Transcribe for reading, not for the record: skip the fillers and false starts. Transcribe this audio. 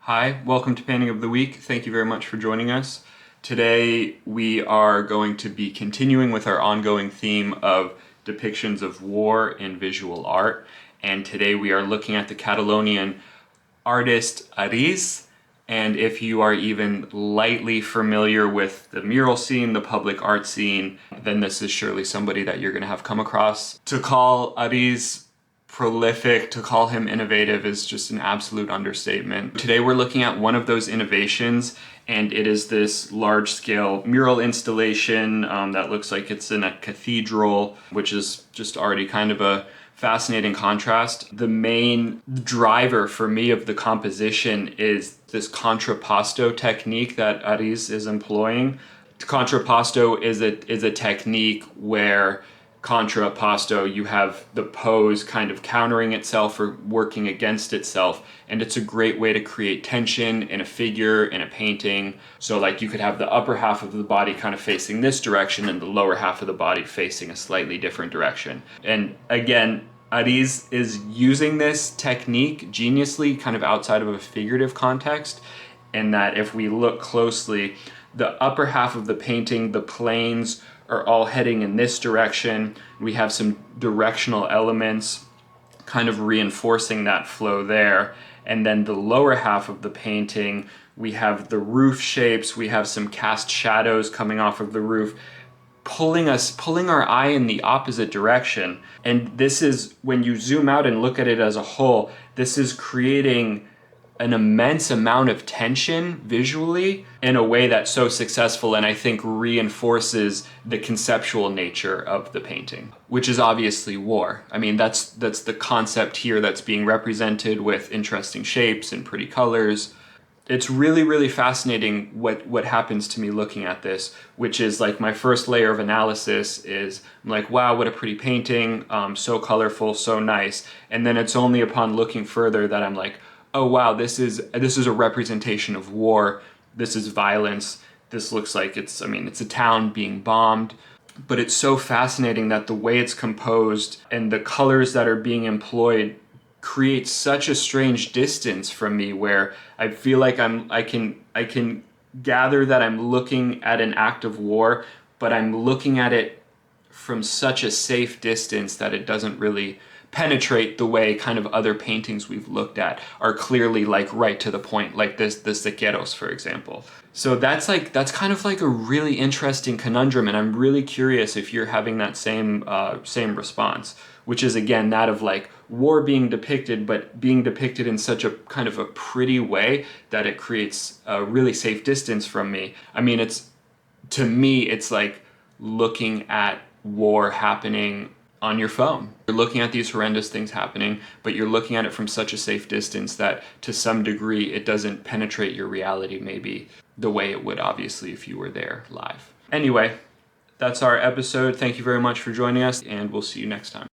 Hi, welcome to Painting of the Week. Thank you very much for joining us. Today we are going to be continuing with our ongoing theme of depictions of war in visual art. And today we are looking at the Catalonian artist Aryz. And if you are even lightly familiar with the mural scene, the public art scene, then this is surely somebody that you're going to have come across. To call Aryz prolific, to call him innovative is just an absolute understatement. Today we're looking at one of those innovations, and it is this large-scale mural installation that looks like it's in a cathedral, which is just already kind of a fascinating contrast. The main driver for me of the composition is this contrapposto technique that Aryz is employing. Contrapposto is a technique where contrapposto, you have the pose kind of countering itself or working against itself, and it's a great way to create tension in a figure, in a painting. So like you could have the upper half of the body kind of facing this direction and the lower half of the body facing a slightly different direction. And again, Aryz is using this technique geniusly kind of outside of a figurative context, in that if we look closely, the upper half of the painting, the planes, are all heading in this direction. We have some directional elements kind of reinforcing that flow there. And then the lower half of the painting, we have the roof shapes, we have some cast shadows coming off of the roof, pulling our eye in the opposite direction. And this is, when you zoom out and look at it as a whole, this is creating an immense amount of tension visually in a way that's so successful, and I think reinforces the conceptual nature of the painting, which is obviously war. I mean, that's the concept here that's being represented with interesting shapes and pretty colors. It's really, really fascinating what happens to me looking at this, which is like my first layer of analysis is I'm like, wow, what a pretty painting, so colorful, so nice. And then it's only upon looking further that I'm like, oh wow, this is a representation of war. This is violence. This looks like it's a town being bombed. But it's so fascinating that the way it's composed and the colors that are being employed create such a strange distance from me, where I feel like I can gather that I'm looking at an act of war, but I'm looking at it from such a safe distance that it doesn't really penetrate the way kind of other paintings we've looked at are clearly like right to the point, like the Siqueiros, for example. So that's kind of like a really interesting conundrum, and I'm really curious if you're having that same response, which is again that of like war being depicted, but being depicted in such a kind of a pretty way that it creates a really safe distance from me. I mean, to me it's like looking at war happening on your phone. You're looking at these horrendous things happening, but you're looking at it from such a safe distance that to some degree it doesn't penetrate your reality maybe the way it would obviously if you were there live. Anyway, that's our episode. Thank you very much for joining us, and we'll see you next time.